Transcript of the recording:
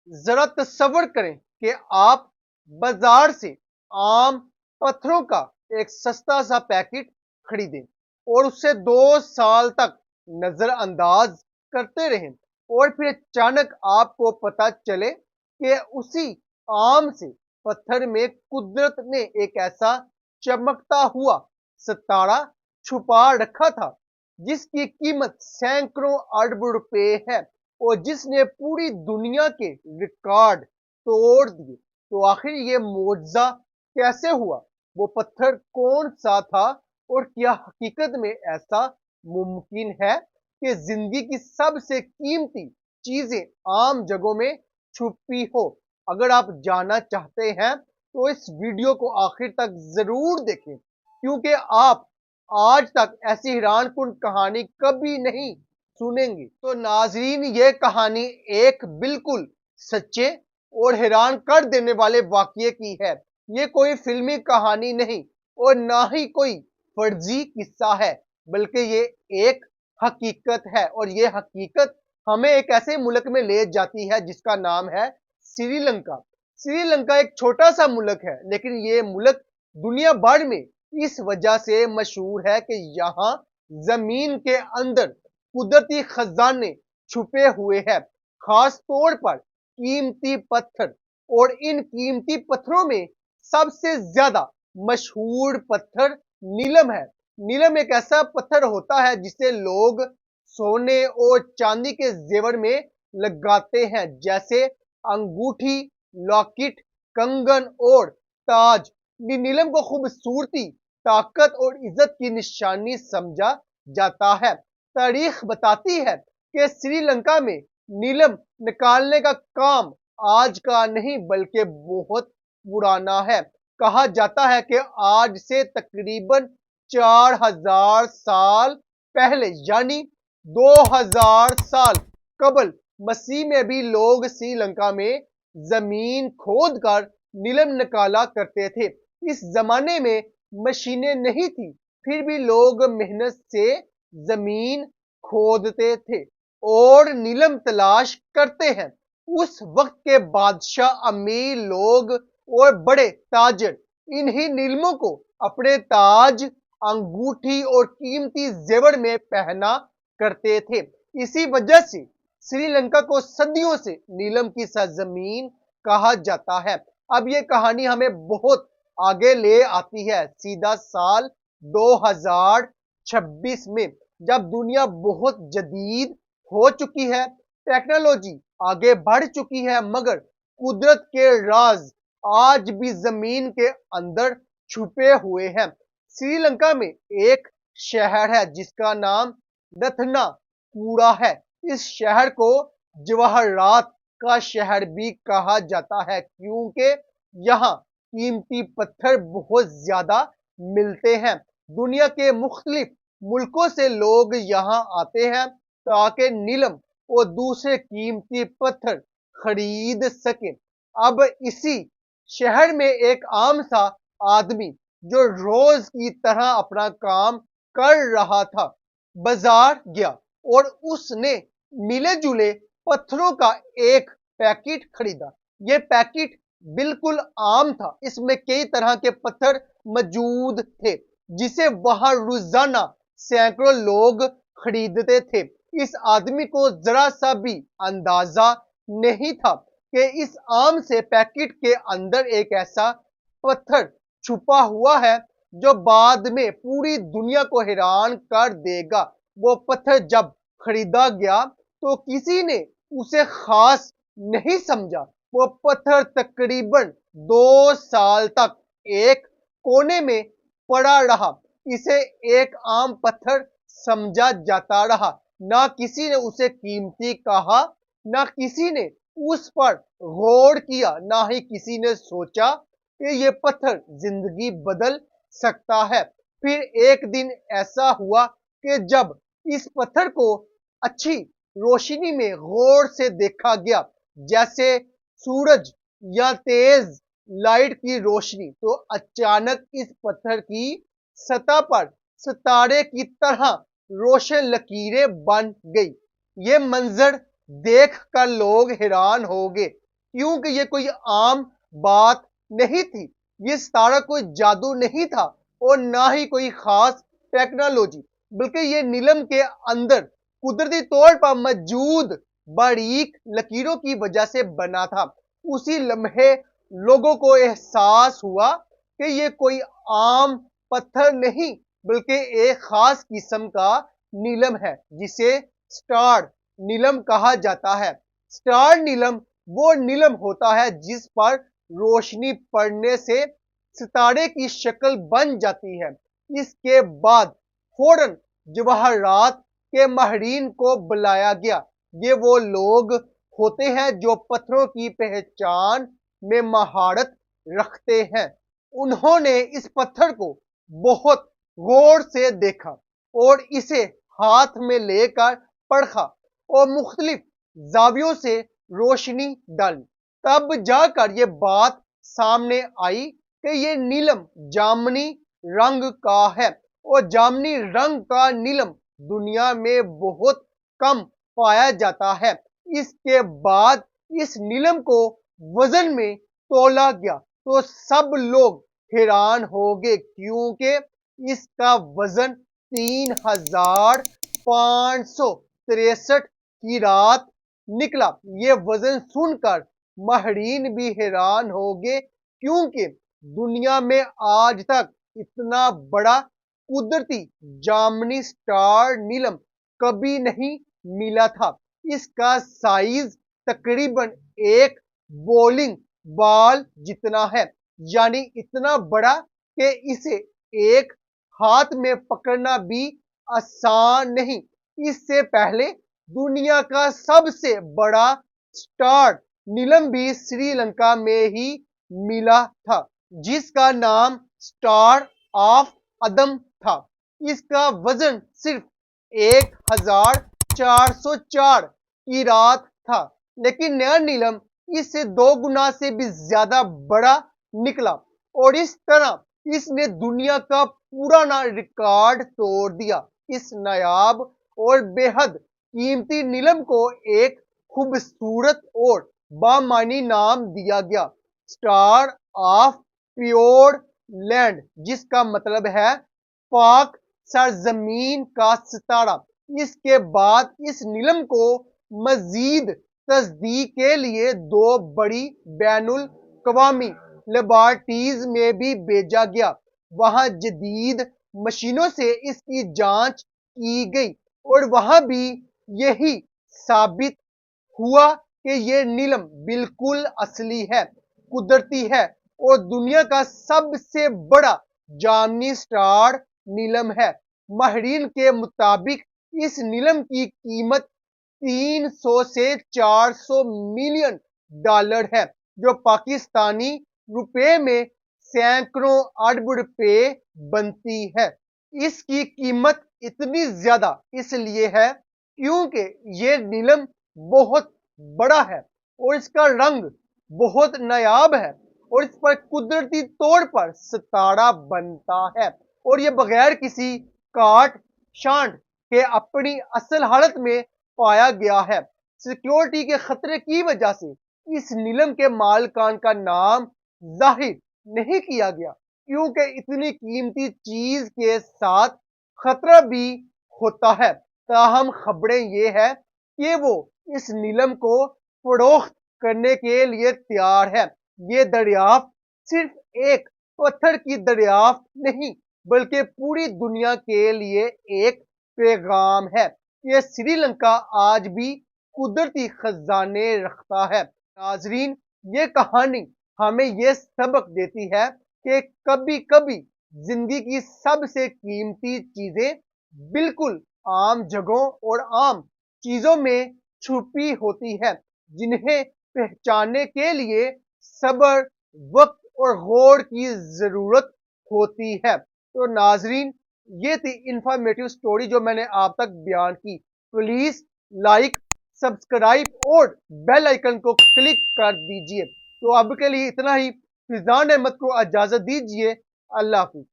जरा तसव्वुर करें कि आप बाजार से आम पत्थरों का एक सस्ता सा पैकेट खरीदें और उसे 2 साल तक नजरअंदाज करते रहें और फिर अचानक आपको पता चले कि उसी आम से पत्थर में कुदरत ने एक ऐसा चमकता हुआ सितारा छुपा रखा था जिसकी कीमत सैकड़ों अरब रुपए है और जिसने पूरी दुनिया के रिकॉर्ड तोड़ दिए। तो आखिर ये मुआवजा कैसे हुआ? वो पत्थर कौन सा था और क्या हकीकत में ऐसा मुमकिन है कि जिंदगी की सबसे कीमती चीजें आम जगहों में छुपी हो? अगर आप जानना चाहते हैं तो इस वीडियो को आखिर तक जरूर देखें, क्योंकि आप आज तक ऐसी हैरानकुन कहानी कभी नहीं सुनेंगे। तो नाजरीन, ये कहानी एक बिल्कुल सच्चे और हैरान कर देने वाले वाकये की है। ये कोई फिल्मी कहानी नहीं और ना ही कोई फर्जी किस्सा है, बल्कि ये एक हकीकत है और ये हकीकत हमें एक ऐसे मुल्क में ले जाती है जिसका नाम है श्रीलंका। श्रीलंका एक छोटा सा मुल्क है, लेकिन ये मुल्क दुनिया भर में इस वजह से मशहूर है कि यहाँ जमीन के अंदर कुदरती खजाने छुपे हुए हैं, खास तौर पर कीमती पत्थर। और इन कीमती पत्थरों में सबसे ज्यादा मशहूर पत्थर नीलम है। नीलम एक ऐसा पत्थर होता है जिसे लोग सोने और चांदी के जेवर में लगाते हैं, जैसे अंगूठी, लॉकेट, कंगन और ताज। नीलम को खूबसूरती, ताकत और इज्जत की निशानी समझा जाता है। तारीख बताती है कि श्रीलंका में नीलम निकालने का काम आज का नहीं बल्कि बहुत पुराना है। कहा जाता है कि आज से तकरीबन 4000 साल पहले, यानी 2000 साल कबल मसीह में भी लोग श्रीलंका में जमीन खोद कर नीलम निकाला करते थे। इस जमाने में मशीनें नहीं थी, फिर भी लोग मेहनत से जमीन खोदते थे और नीलम तलाश करते हैं। उस वक्त के बादशाह, अमीर लोग और बड़े ताजर इन्हीं नीलमों को अपने ताज, अंगूठी और कीमती जेवर में पहना करते थे। इसी वजह से श्रीलंका को सदियों से नीलम की सरजमीन कहा जाता है। अब ये कहानी हमें बहुत आगे ले आती है, सीधा साल 2026 में, जब दुनिया बहुत जदीद हो चुकी है, टेक्नोलॉजी आगे बढ़ चुकी है, मगर कुदरत के राज आज भी जमीन के अंदर छुपे हुए हैं। श्रीलंका में एक शहर है जिसका नाम रत्नापुरा है। इस शहर को जवाहरात का शहर भी कहा जाता है, क्योंकि यहाँ कीमती पत्थर बहुत ज्यादा मिलते हैं। दुनिया के मुख्तलिफ मुल्कों से लोग यहाँ आते हैं ताकि नीलम और दूसरे कीमती पत्थर खरीद सकें। अब इसी शहर में एक आम सा आदमी जो रोज की तरह अपना काम कर रहा था, बाजार गया और उसने मिले जुले पत्थरों का एक पैकेट खरीदा। यह पैकेट बिल्कुल आम था, इसमें कई तरह के पत्थर मौजूद थे जिसे वहां रोजाना सैकड़ों लोग खरीदते थे। इस आदमी को जरा सा भी अंदाजा नहीं था कि इस आम से पैकेट के अंदर एक ऐसा पत्थर छुपा हुआ है जो बाद में पूरी दुनिया को हैरान कर देगा। वो पत्थर जब खरीदा गया तो किसी ने उसे खास नहीं समझा। वो पत्थर तकरीबन 2 साल तक एक कोने में पड़ा रहा। इसे एक आम पत्थर समझा जाता रहा। ना किसी ने उसे कीमती कहा, ना किसी ने उस पर गौर किया, ना ही किसी ने सोचा कि ये पत्थर जिंदगी बदल सकता है। फिर एक दिन ऐसा हुआ कि जब इस पत्थर को अच्छी रोशनी में गौर से देखा गया, जैसे सूरज या तेज लाइट की रोशनी, तो अचानक इस पत्थर की सतह पर सितारे की तरह रोशन लकीरें बन गई। ये मंजर देख कर लोग हैरान हो गए। کیونکہ یہ کوئی عام بات نہیں تھی، یہ ستارہ کوئی جادو نہیں تھا اور نہ ہی کوئی خاص ٹیکنالوجی، بلکہ یہ نیلم کے اندر قدرتی طور پر موجود باریک لکیروں کی وجہ سے بنا تھا۔ اسی لمحے لوگوں کو احساس ہوا کہ یہ کوئی عام پتھر نہیں بلکہ ایک خاص قسم کا نیلم ہے جسے سٹار نیلم کہا جاتا ہے۔ سٹار نیلم وہ نیلم ہوتا ہے جس پر روشنی پڑنے سے ستارے کی شکل بن جاتی ہے۔ اس کے بعد فوراً جواہرات کے ماہرین کو بلایا گیا۔ یہ وہ لوگ ہوتے ہیں جو پتھروں کی پہچان میں مہارت رکھتے ہیں۔ انہوں نے اس پتھر کو بہت غور سے دیکھا اور اسے ہاتھ میں لے کر پرکھا اور مختلف زاویوں سے روشنی ڈالی۔ تب جا کر یہ بات سامنے آئی کہ یہ نیلم جامنی رنگ کا ہے اور جامنی رنگ کا نیلم دنیا میں بہت کم پایا جاتا ہے۔ اس کے بعد اس نیلم کو وزن میں تولا گیا تو سب لوگ حیران ہو گئے کیونکہ اس کا وزن 3563 کیرات نکلا۔ یہ وزن سن کر ماہرین بھی حیران ہو گئے کیونکہ دنیا میں آج تک اتنا بڑا قدرتی جامنی سٹار نیلم کبھی نہیں ملا تھا۔ اس کا سائز تقریباً ایک بولنگ بال جتنا ہے، یعنی اتنا بڑا کہ اسے ایک ہاتھ میں پکڑنا بھی آسان نہیں۔ اس سے پہلے دنیا کا سب سے بڑا سٹار نیلم بھی سری لنکا میں ہی ملا تھا جس کا نام سٹار آف عدم تھا۔ اس کا وزن صرف 1404 کیرات تھا، لیکن نیا نیلم اس سے 2 گنا سے بھی زیادہ بڑا نکلا اور اس طرح اس نے دنیا کا پرانا ریکارڈ توڑ دیا۔ اس نایاب اور بے حد قیمتی نیلم کو ایک خوبصورت اور بامعنی نام دیا گیا، سٹار آف پیور لینڈ، جس کا مطلب ہے پاک سرزمین کا ستارہ۔ اس کے بعد اس نیلم کو مزید تصدیق کے لیے 2 بڑی بین الاقوامی لیبارٹریز میں بھی بھیجا گیا۔ وہاں جدید مشینوں سے اس کی جانچ کی گئی اور وہاں بھی یہی ثابت ہوا کہ یہ نیلم بالکل اصلی ہے، قدرتی ہے اور دنیا کا سب سے بڑا جامنی سٹار نیلم ہے۔ ماہرین کے مطابق اس نیلم کی قیمت 300 سے 400 ملین ڈالر ہے، جو پاکستانی روپے میں سینکڑوں ارب روپے بنتی ہے۔ اس کی قیمت اتنی زیادہ اس لیے ہے کیونکہ یہ نیلم بہت بڑا ہے اور اس کا رنگ بہت نایاب ہے اور اس پر قدرتی طور پر ستارہ بنتا ہے اور یہ بغیر کسی کاٹ چھانٹ کے اپنی اصل حالت میں پایا گیا ہے۔ سیکیورٹی کے خطرے کی وجہ سے اس نیلم کے مالکان کا نام ظاہر نہیں کیا گیا کیونکہ اتنی قیمتی چیز کے ساتھ خطرہ بھی ہوتا ہے۔ تاہم خبریں یہ ہے کہ وہ اس نیلم کو فروخت کرنے کے لیے تیار ہے۔ یہ دریافت صرف ایک پتھر کی دریافت نہیں بلکہ پوری دنیا کے لیے ایک پیغام ہے کہ سری لنکا آج بھی قدرتی خزانے رکھتا ہے۔ ناظرین، یہ کہانی ہمیں یہ سبق دیتی ہے کہ کبھی کبھی زندگی کی سب سے قیمتی چیزیں بالکل عام جگہوں اور عام چیزوں میں چھپی ہوتی ہے، جنہیں پہچاننے کے لیے صبر، وقت اور غور کی ضرورت ہوتی ہے۔ تو ناظرین، یہ تھی انفارمیٹیو سٹوری جو میں نے آپ تک بیان کی۔ پلیز لائک، سبسکرائب اور بیل آئیکن کو کلک کر دیجئے۔ تو اب کے لیے اتنا ہی۔ فیضان احمد کو اجازت دیجئے۔ اللہ حافظ۔